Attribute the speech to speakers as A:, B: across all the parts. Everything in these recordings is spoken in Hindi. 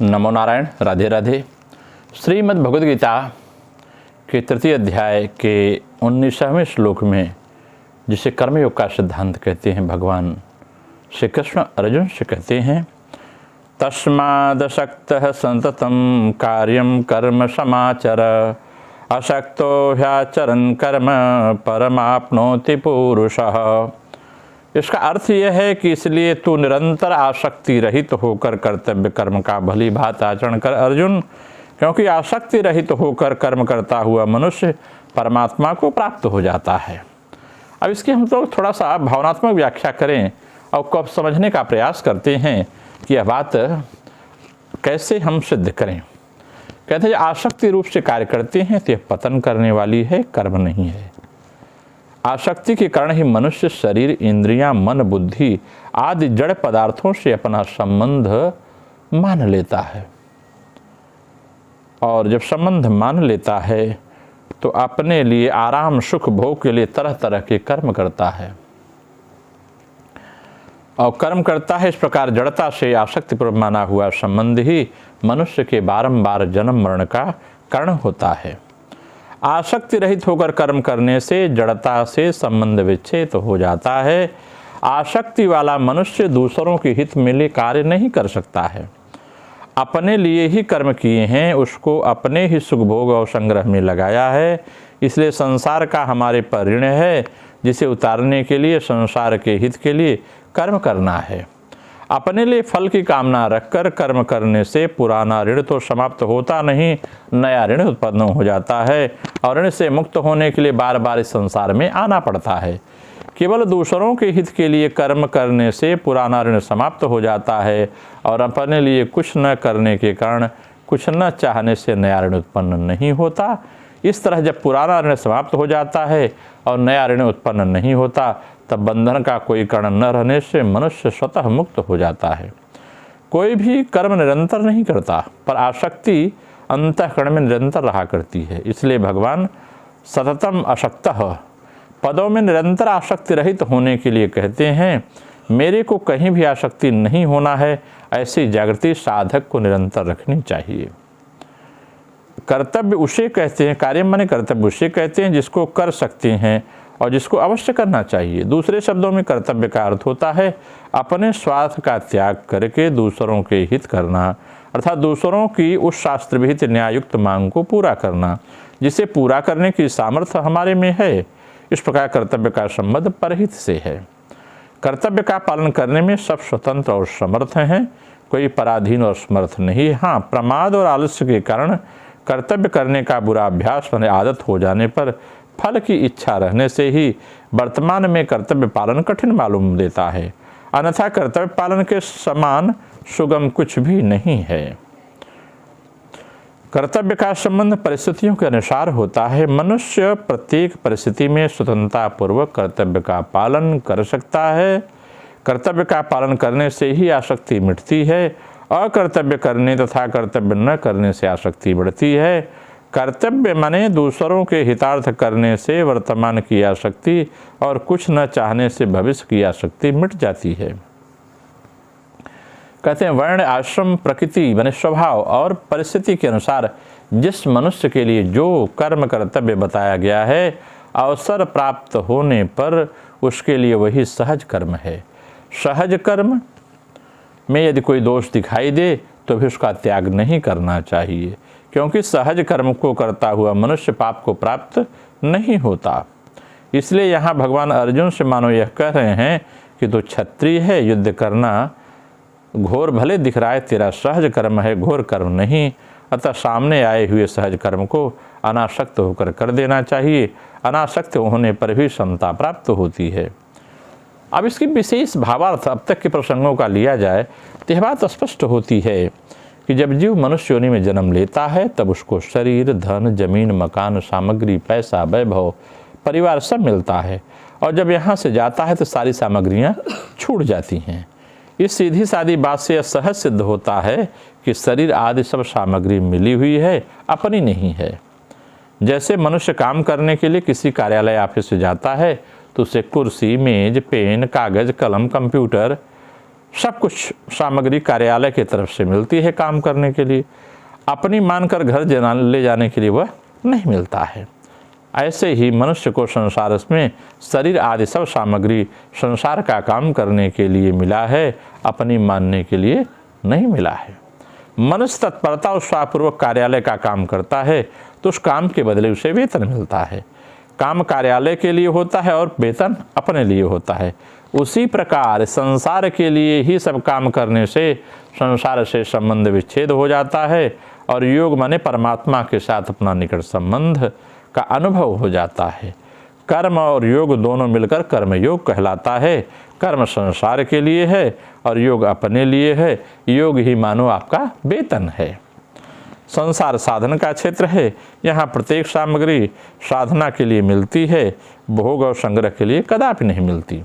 A: नमो नारायण। राधे राधे। श्रीमद् भगवद गीता के तृतीय अध्याय के 19वें श्लोक में, जिसे कर्मयोग का सिद्धांत कहते हैं, भगवान श्री कृष्ण अर्जुन से कहते हैं, तस्मादशक्तः संततं कार्यं कर्म समाचर, अशक्तो ह्याचरन् कर्म परमाप्नोति पुरुषः। इसका अर्थ यह है कि इसलिए तू निरंतर आसक्ति रहित होकर कर्तव्य कर्म का भली भांति आचरण कर अर्जुन, क्योंकि आसक्ति रहित होकर कर्म करता हुआ मनुष्य परमात्मा को प्राप्त हो जाता है। अब इसकी हम लोग थोड़ा सा भावनात्मक व्याख्या करें और को समझने का प्रयास करते हैं कि यह बात कैसे हम सिद्ध करें। कहते हैं आसक्ति रूप से कार्य करते हैं तो यह पतन करने वाली है, कर्म नहीं है। आसक्ति के कारण ही मनुष्य शरीर, इंद्रियां, मन, बुद्धि आदि जड़ पदार्थों से अपना संबंध मान लेता है, और जब संबंध मान लेता है तो अपने लिए आराम, सुख, भोग के लिए तरह तरह के कर्म करता है और कर्म करता है। इस प्रकार जड़ता से आसक्ति पर माना हुआ संबंध ही मनुष्य के बारंबार जन्म मरण का कारण होता है। आसक्ति रहित होकर कर्म करने से जड़ता से संबंध विच्छेद हो जाता है। आसक्ति वाला मनुष्य दूसरों के हित में लिए कार्य नहीं कर सकता है। अपने लिए ही कर्म किए हैं, उसको अपने ही सुख भोग और संग्रह में लगाया है। इसलिए संसार का हमारे पर ऋण है, जिसे उतारने के लिए संसार के हित के लिए कर्म करना है। अपने लिए फल की कामना रखकर कर्म करने से पुराना ऋण तो समाप्त होता नहीं, नया ऋण उत्पन्न हो जाता है और ऋण से मुक्त होने के लिए बार बार इस संसार में आना पड़ता है। केवल दूसरों के हित के लिए कर्म करने से पुराना ऋण समाप्त हो जाता है और अपने लिए कुछ न करने के कारण कुछ न चाहने से नया ऋण उत्पन्न नहीं होता। इस तरह जब पुराना ऋण समाप्त हो जाता है और नया ऋण उत्पन्न नहीं होता, तब बंधन का कोई कारण न रहने से मनुष्य स्वतः मुक्त हो जाता है। कोई भी कर्म निरंतर नहीं करता, पर आसक्ति अंतःकरण में निरंतर रहा करती है। इसलिए भगवान सततम अशक्तः पदों में निरंतर आसक्ति रहित होने के लिए कहते हैं। मेरे को कहीं भी आसक्ति नहीं होना है, ऐसी जागृति साधक को निरंतर रखनी चाहिए। कर्तव्य उसे कहते हैं, कार्य माने कर्तव्य उसे कहते हैं जिसको कर सकते हैं और जिसको अवश्य करना चाहिए। दूसरे शब्दों में कर्तव्य का अर्थ होता है अपने स्वार्थ का त्याग करके दूसरों के हित करना, अर्थात दूसरों की उस शास्त्र विहित न्यायुक्त मांग को पूरा करना, जिसे पूरा करने की सामर्थ्य हमारे में है। इस प्रकार कर्तव्य का संबंध परहित से है। कर्तव्य का पालन करने में सब स्वतंत्र और समर्थ हैं, कोई पराधीन और समर्थ नहीं। हाँ, प्रमाद और आलस्य के कारण कर्तव्य करने का बुरा अभ्यास माने आदत हो जाने पर फल की इच्छा रहने से ही वर्तमान में कर्तव्य पालन कठिन मालूम देता है, अन्यथा कर्तव्य पालन के समान सुगम कुछ भी नहीं है। कर्तव्य का संबंध परिस्थितियों के अनुसार होता है। मनुष्य प्रत्येक परिस्थिति में स्वतंत्रता पूर्वक कर्तव्य का पालन कर सकता है। कर्तव्य का पालन करने से ही आसक्ति मिटती है। अकर्तव्य करने तथा कर्तव्य न करने से आसक्ति बढ़ती है। कर्तव्य माने दूसरों के हितार्थ करने से वर्तमान की आसक्ति और कुछ न चाहने से भविष्य की आसक्ति मिट जाती है। कहते हैं वर्ण, आश्रम, प्रकृति माने स्वभाव और परिस्थिति के अनुसार जिस मनुष्य के लिए जो कर्म कर्तव्य बताया गया है, अवसर प्राप्त होने पर उसके लिए वही सहज कर्म है। सहज कर्म में यदि कोई दोष दिखाई दे तो भी उसका त्याग नहीं करना चाहिए, क्योंकि सहज कर्म को करता हुआ मनुष्य पाप को प्राप्त नहीं होता। इसलिए यहाँ भगवान अर्जुन से मानो यह कह रहे हैं कि तू क्षत्रिय है, युद्ध करना घोर भले दिख रहा है, तेरा सहज कर्म है, घोर कर्म नहीं। अतः सामने आए हुए सहज कर्म को अनासक्त होकर कर देना चाहिए। अनासक्त होने पर भी समता प्राप्त होती है। अब इसकी विशेष भावार्थ अब तक के प्रसंगों का लिया जाए तो यह बात स्पष्ट होती है कि जब जीव मनुष्य योनि में जन्म लेता है तब उसको शरीर, धन, जमीन, मकान, सामग्री, पैसा, वैभव, परिवार सब मिलता है, और जब यहाँ से जाता है तो सारी सामग्रियाँ छूट जाती हैं। इस सीधी सादी बात से यह सहज सिद्ध होता है कि शरीर आदि सब सामग्री मिली हुई है, अपनी नहीं है। जैसे मनुष्य काम करने के लिए किसी कार्यालय ऑफिस से जाता है तो उसे कुर्सी, मेज, पेन, कागज, कलम, कंप्यूटर सब कुछ सामग्री कार्यालय की तरफ से मिलती है काम करने के लिए, अपनी मानकर घर ले जाने के लिए वह नहीं मिलता है। ऐसे ही मनुष्य को संसार में शरीर आदि सब सामग्री संसार का काम करने के लिए मिला है, अपनी मानने के लिए नहीं मिला है। मनुष्य तत्परता और स्वापूर्वक कार्यालय का काम करता है तो उस काम के बदले उसे वेतन मिलता है। काम कार्यालय के लिए होता है और वेतन अपने लिए होता है। उसी प्रकार संसार के लिए ही सब काम करने से संसार से संबंध विच्छेद हो जाता है और योग माने परमात्मा के साथ अपना निकट संबंध का अनुभव हो जाता है। कर्म और योग दोनों मिलकर कर्म योग कहलाता है। कर्म संसार के लिए है और योग अपने लिए है। योग ही मानो आपका वेतन है। संसार साधन का क्षेत्र है। यहाँ प्रत्येक सामग्री साधना के लिए मिलती है, भोग और संग्रह के लिए कदापि नहीं मिलती।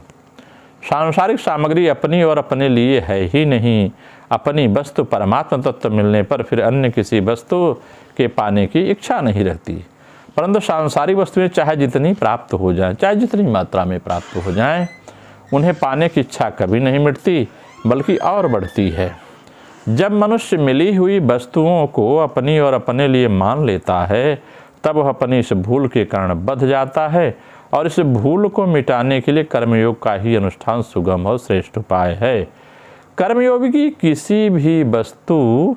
A: सांसारिक सामग्री अपनी और अपने लिए है ही नहीं। अपनी वस्तु परमात्मा तत्व मिलने पर फिर अन्य किसी वस्तु के पाने की इच्छा नहीं रहती। परंतु सांसारिक वस्तुएं चाहे जितनी प्राप्त हो जाए, चाहे जितनी मात्रा में प्राप्त हो जाएं, उन्हें पाने की इच्छा कभी नहीं मिटती बल्कि और बढ़ती है। जब मनुष्य मिली हुई वस्तुओं को अपनी और अपने लिए मान लेता है तब वह अपनी इस भूल के कारण बंध जाता है और इस भूल को मिटाने के लिए कर्मयोग का ही अनुष्ठान सुगम और श्रेष्ठ उपाय है। कर्मयोग की किसी भी वस्तु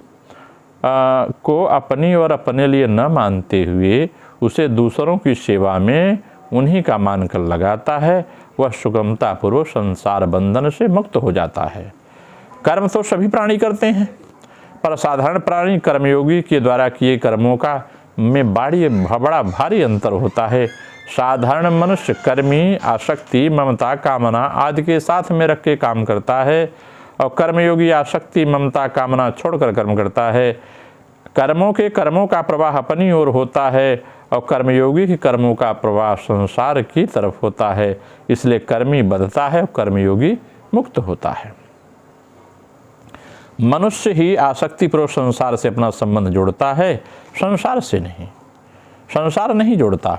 A: को अपनी और अपने लिए न मानते हुए उसे दूसरों की सेवा में उन्हीं का मानकर लगाता है, वह सुगमतापूर्वक संसार बंधन से मुक्त हो जाता है। कर्म तो सभी प्राणी करते हैं, पर साधारण प्राणी कर्मयोगी के द्वारा किए कर्मों का में बड़ा भारी अंतर होता है। साधारण मनुष्य कर्मी आसक्ति, ममता, कामना आदि के साथ में रख के काम करता है और कर्मयोगी आसक्ति, ममता, कामना छोड़कर कर्म करता है। कर्मों का प्रवाह अपनी ओर होता है और कर्मयोगी के कर्मों का प्रवाह संसार की तरफ होता है। इसलिए कर्मी बंधता है और कर्मयोगी मुक्त होता है। मनुष्य ही आसक्तिपूर्वक संसार से अपना संबंध जोड़ता है, संसार से नहीं। संसार नहीं जोड़ता।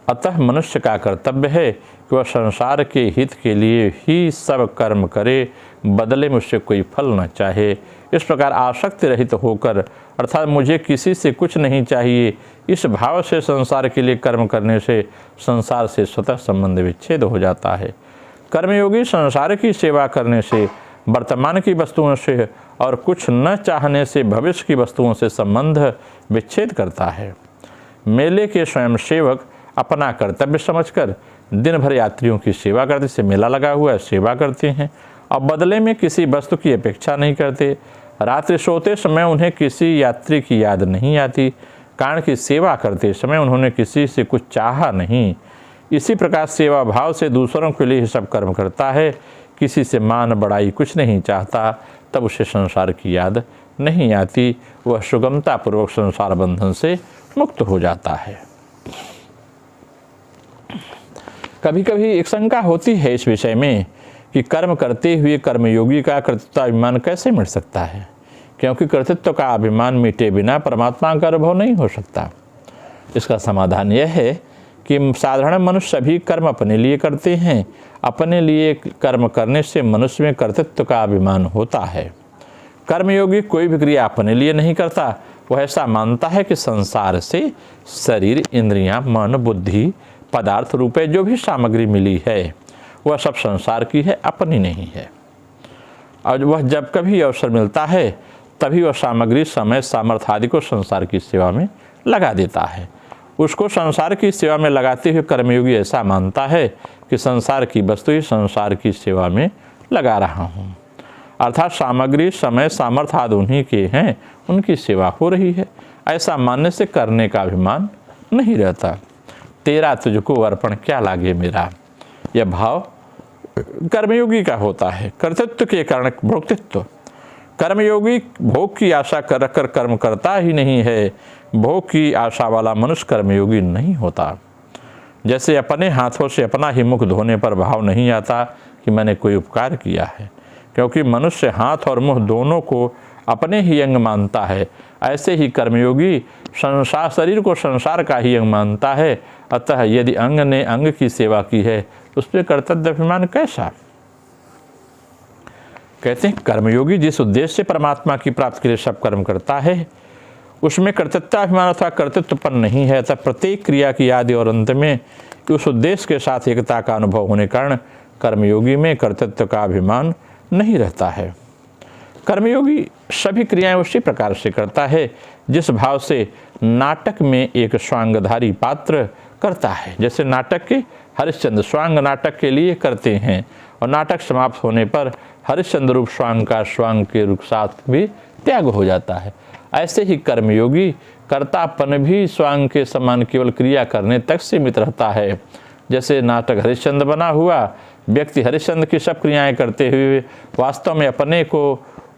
A: अतः मनुष्य का कर्तव्य है कि वह संसार के हित के लिए ही सब कर्म करे, बदले में उससे कोई फल न चाहे। इस प्रकार आसक्ति रहित होकर अर्थात मुझे किसी से कुछ नहीं चाहिए, इस भाव से संसार के लिए कर्म करने से संसार से स्वतः संबंध विच्छेद हो जाता है। कर्मयोगी संसार की सेवा करने से, वर्तमान की वस्तुओं से और कुछ न चाहने से भविष्य की वस्तुओं से संबंध विच्छेद करता है। मेले के स्वयंसेवक अपना कर्तव्य समझकर दिन भर यात्रियों की सेवा करते, से मेला लगा हुआ है, सेवा करते हैं और बदले में किसी वस्तु की अपेक्षा नहीं करते। रात्रि सोते समय उन्हें किसी यात्री की याद नहीं आती, कारण कि सेवा करते समय उन्होंने किसी से कुछ चाहा नहीं। इसी प्रकार सेवा भाव से दूसरों के लिए सब कर्म करता है, किसी से मान बड़ाई कुछ नहीं चाहता, तब उसे संसार की याद नहीं आती। वह सुगमतापूर्वक संसार बंधन से मुक्त हो जाता है। कभी कभी एक शंका होती है इस विषय में कि कर्म करते हुए कर्मयोगी का कर्तृत्व अभिमान कैसे मिट सकता है, क्योंकि कर्तृत्व का अभिमान मिटे बिना परमात्मा का अनुभव नहीं हो सकता। इसका समाधान यह है कि साधारण मनुष्य सभी कर्म अपने लिए करते हैं। अपने लिए कर्म करने से मनुष्य में कर्तृत्व का अभिमान होता है। कर्मयोगी कोई भी क्रिया अपने लिए नहीं करता, वह ऐसा मानता है कि संसार से शरीर, इंद्रियां, मन, बुद्धि, पदार्थ रूपे जो भी सामग्री मिली है वह सब संसार की है, अपनी नहीं है। और वह जब कभी अवसर मिलता है तभी वह सामग्री, समय, सामर्थ्य आदि को संसार की सेवा में लगा देता है। उसको संसार की सेवा में लगाते हुए कर्मयोगी ऐसा मानता है कि संसार की वस्तु ही संसार की सेवा में लगा रहा हूँ, अर्थात सामग्री, समय, सामर्थ्य आदि उन्हीं के हैं, उनकी सेवा हो रही है। ऐसा मानने से करने का अभिमान नहीं रहता। तेरा तुझको अर्पण क्या लागे मेरा, यह भाव कर्मयोगी का होता है। कर्तृत्व के कारण भोक्तृत्व। कर्मयोगी भोग की आशा कर रखकर कर्म करता ही नहीं है। भोग की आशा वाला मनुष्य कर्मयोगी नहीं होता। जैसे अपने हाथों से अपना ही मुख धोने पर भाव नहीं आता कि मैंने कोई उपकार किया है, क्योंकि मनुष्य हाथ और मुंह दोनों को अपने ही अंग मानता है। ऐसे ही कर्मयोगी संसार, शरीर को संसार का ही अंग मानता है। अतः यदि अंग ने अंग की सेवा की है उस पर कर्तव्य अभिमान कैसा। कहते हैं कर्मयोगी जिस उद्देश्य से परमात्मा की प्राप्ति के लिए सब कर्म करता है उसमें कर्तृत्वाभिमान अथवा कर्तृत्वपन नहीं है, तब प्रत्येक क्रिया की आदि और अंत में उस उद्देश्य के साथ एकता का अनुभव होने के कारण कर्मयोगी में कर्तृत्व का अभिमान नहीं रहता है। कर्मयोगी सभी क्रियाएं उसी प्रकार से करता है जिस भाव से नाटक में एक स्वांगधारी पात्र करता है। जैसे नाटक के हरिश्चंद्र स्वांग नाटक के लिए करते हैं और नाटक समाप्त होने पर हरिश्चंद्र रूप स्वांग का स्वांग के रूप साथ भी त्याग हो जाता है। ऐसे ही कर्मयोगी कर्तापन भी स्वांग के समान केवल क्रिया करने तक सीमित रहता है। जैसे नाटक हरिश्चंद्र बना हुआ व्यक्ति हरिश्चंद्र की सब क्रियाएं करते हुए वास्तव में अपने को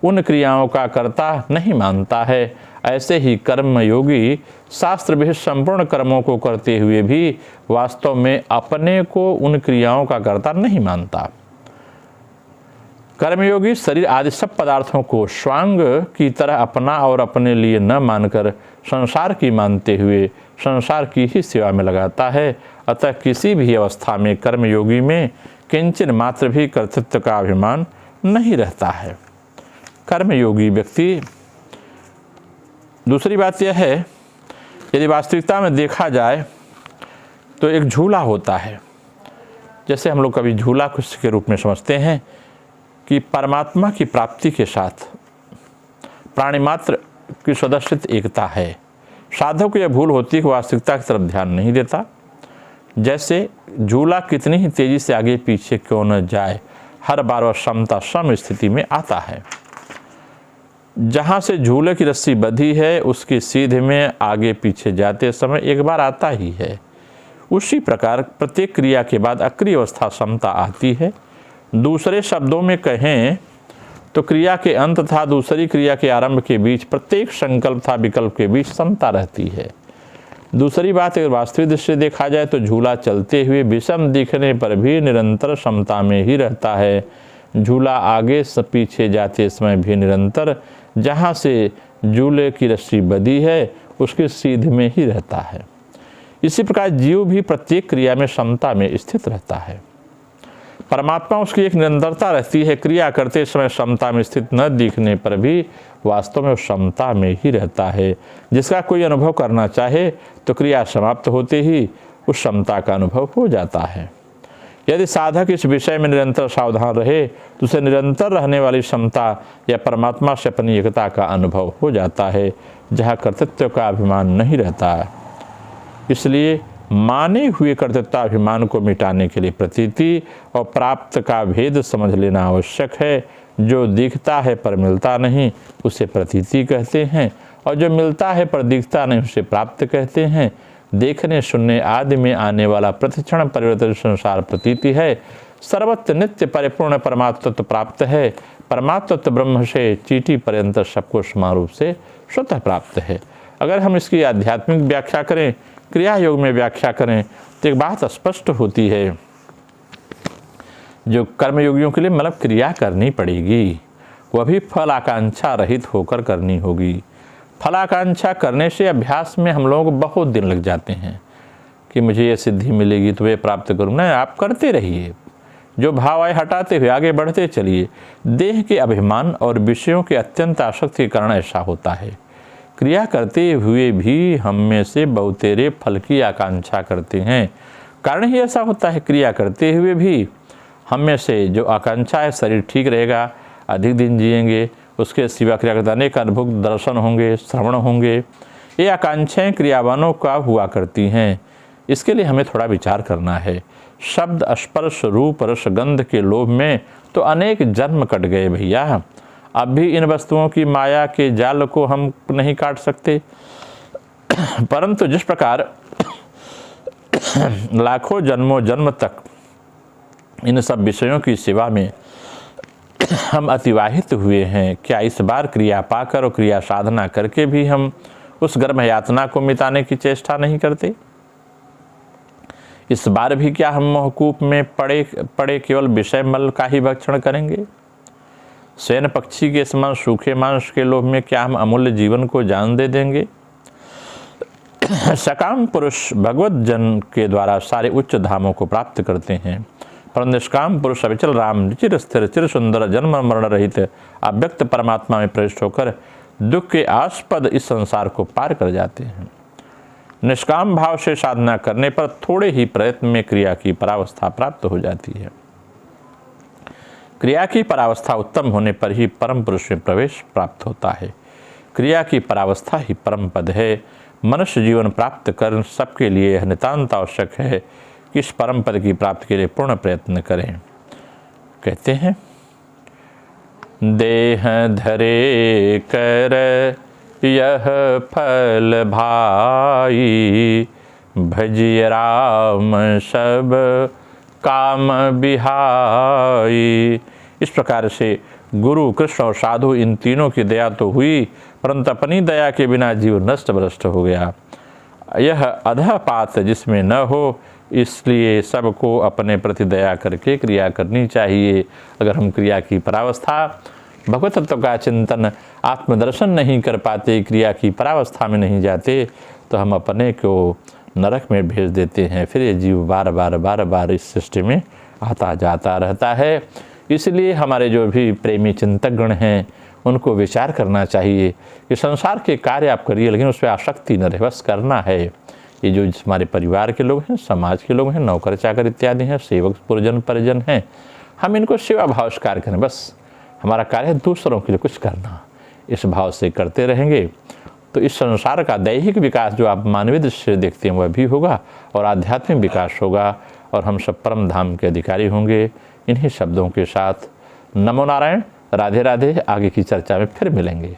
A: उन क्रियाओं का कर्ता नहीं मानता है, ऐसे ही कर्मयोगी शास्त्र विहित संपूर्ण कर्मों को करते हुए भी वास्तव में अपने को उन क्रियाओं का कर्ता नहीं मानता। कर्मयोगी शरीर आदि सब पदार्थों को स्वांग की तरह अपना और अपने लिए न मानकर संसार की मानते हुए संसार की ही सेवा में लगाता है। अतः किसी भी अवस्था में कर्मयोगी में किंचन मात्र भी कर्तृत्व का अभिमान नहीं रहता है। कर्मयोगी व्यक्ति, दूसरी बात यह है, यदि वास्तविकता में देखा जाए तो एक झूला होता है। जैसे हम लोग कभी झूला कुछ के रूप में समझते हैं कि परमात्मा की प्राप्ति के साथ प्राणी मात्र की सदस्यता एकता है। साधक को यह भूल होती है कि वास्तविकता की तरफ ध्यान नहीं देता। जैसे झूला कितनी ही तेजी से आगे पीछे क्यों न जाए, हर बार वह समता सम स्थिति में आता है। जहाँ से झूले की रस्सी बंधी है उसकी सीधे में आगे पीछे जाते समय एक बार आता ही है। उसी प्रकार प्रत्येक क्रिया के बाद अक्रिय अवस्था समता आती है। दूसरे शब्दों में कहें तो क्रिया के अंत तथा दूसरी क्रिया के आरंभ के बीच प्रत्येक संकल्प तथा विकल्प के बीच समता रहती है। दूसरी बात, अगर वास्तविक दृष्टि से देखा जाए तो झूला चलते हुए विषम दिखने पर भी निरंतर समता में ही रहता है। झूला आगे से पीछे जाते समय भी निरंतर जहाँ से झूले की रस्सी बंधी है उसके सीधे में ही रहता है। इसी प्रकार जीव भी प्रत्येक क्रिया में समता में स्थित रहता है। परमात्मा उसकी एक निरंतरता रहती है। क्रिया करते समय समता में स्थित न दिखने पर भी वास्तव में उस समता में ही रहता है। जिसका कोई अनुभव करना चाहे तो क्रिया समाप्त होते ही उस समता का अनुभव हो जाता है। यदि साधक इस विषय में निरंतर सावधान रहे तो उसे निरंतर रहने वाली समता या परमात्मा से अपनी एकता का अनुभव हो जाता है, जहाँ कर्तृत्व का अभिमान नहीं रहता है। इसलिए माने हुए कर्तृत्वाभिमान को मिटाने के लिए प्रतीति और प्राप्त का भेद समझ लेना आवश्यक है। जो दिखता है पर मिलता नहीं उसे प्रतीति कहते हैं, और जो मिलता है पर दिखता नहीं उसे प्राप्त कहते हैं। देखने सुनने आदि में आने वाला प्रतिक्षण परिवर्तन संसार प्रतीति है। सर्वत्र नित्य परिपूर्ण परमात्म तत्व प्राप्त है। परमात्म तत्व ब्रह्म से चीटी पर्यंत सबको समान रूप से स्वतः प्राप्त है। अगर हम इसकी आध्यात्मिक व्याख्या करें, क्रिया योग में व्याख्या करें तो एक बात स्पष्ट होती है, जो कर्मयोगियों के लिए मतलब क्रिया करनी पड़ेगी वह भी फल आकांक्षा रहित होकर करनी होगी। फलाकांक्षा करने से अभ्यास में हम लोगों को बहुत दिन लग जाते हैं कि मुझे ये सिद्धि मिलेगी तो ये प्राप्त करूँ। नहीं, आप करते रहिए, जो भाव आए हटाते हुए आगे बढ़ते चलिए। देह के अभिमान और विषयों के अत्यंत आसक्ति के कारण ऐसा होता है। क्रिया करते हुए भी हम में से बहुतेरे फल की आकांक्षा करते हैं। कारण ही ऐसा होता है, क्रिया करते हुए भी हम में से जो आकांक्षा है शरीर ठीक रहेगा, अधिक दिन जिएंगे, उसके सिवा क्रिया करते अनेक अद्भुत दर्शन होंगे, श्रवण होंगे। ये आकांक्षाएं क्रियावानों का हुआ करती हैं। इसके लिए हमें थोड़ा विचार करना है। शब्द स्पर्श रूप रस गंध के लोभ में तो अनेक जन्म कट गए भैया। अब भी इन वस्तुओं की माया के जाल को हम नहीं काट सकते, परंतु जिस प्रकार लाखों जन्मों जन्म तक इन सब विषयों की सेवा में हम अतिवाहित हुए हैं, क्या इस बार क्रिया पाकर और क्रिया साधना करके भी हम उस गर्भ यातना को मिटाने की चेष्टा नहीं करते? इस बार भी क्या हम मोहकूप में पड़े केवल विषय मल का ही भक्षण करेंगे? सैन पक्षी के समान सूखे मांस के लोभ में क्या हम अमूल्य जीवन को जान दे देंगे? सकाम पुरुष भगवत जन के द्वारा सारे उच्च धामों को प्राप्त करते हैं, पर निष्काम पुरुष अविचल राम चिर स्थिर चिर सुंदर जन्म मरण रहित अव्यक्त परमात्मा में प्रविष्ट होकर दुख के आस्पद इस संसार को पार कर जाते हैं। निष्काम भाव से साधना करने पर थोड़े ही प्रयत्न में क्रिया की परावस्था प्राप्त हो जाती है। क्रिया की परावस्था उत्तम होने पर ही परम पुरुष में प्रवेश प्राप्त होता है। क्रिया की परावस्था ही परम पद है। मनुष्य जीवन प्राप्त कर सबके लिए यह नितांत आवश्यक है कि इस परम पद की प्राप्ति के लिए पूर्ण प्रयत्न करें। कहते हैं, देह धरे कर यह फल भाई, भजिय राम सब काम बिहाई। इस प्रकार से गुरु, कृष्ण और साधु इन तीनों की दया तो हुई, परंतु अपनी दया के बिना जीव नष्ट भ्रष्ट हो गया। यह अधः पात जिसमें न हो, इसलिए सबको अपने प्रति दया करके क्रिया करनी चाहिए। अगर हम क्रिया की परावस्था, भगवत तत्व का चिंतन, आत्मदर्शन नहीं कर पाते, क्रिया की परावस्था में नहीं जाते, तो हम अपने को नरक में भेज देते हैं। फिर ये जीव बार बार इस सृष्टि में आता जाता रहता है। इसलिए हमारे जो भी प्रेमी चिंतकगण हैं उनको विचार करना चाहिए कि संसार के कार्य आप करिए, लेकिन उस पर आसक्ति न रहे, बस करना है। ये जो हमारे परिवार के लोग हैं, समाज के लोग हैं, नौकर चाकर इत्यादि हैं, सेवक पुरजन परिजन हैं, हम इनको सेवा भाव से कार्य करें। बस हमारा कार्य है दूसरों के लिए कुछ करना। इस भाव से करते रहेंगे तो इस संसार का दैहिक विकास जो आप मानवीय दृष्टि से देखते हैं वह भी होगा और आध्यात्मिक विकास होगा और हम सब परम धाम के अधिकारी होंगे। इन्हीं शब्दों के साथ नमो नारायण, राधे राधे। आगे की चर्चा में फिर मिलेंगे।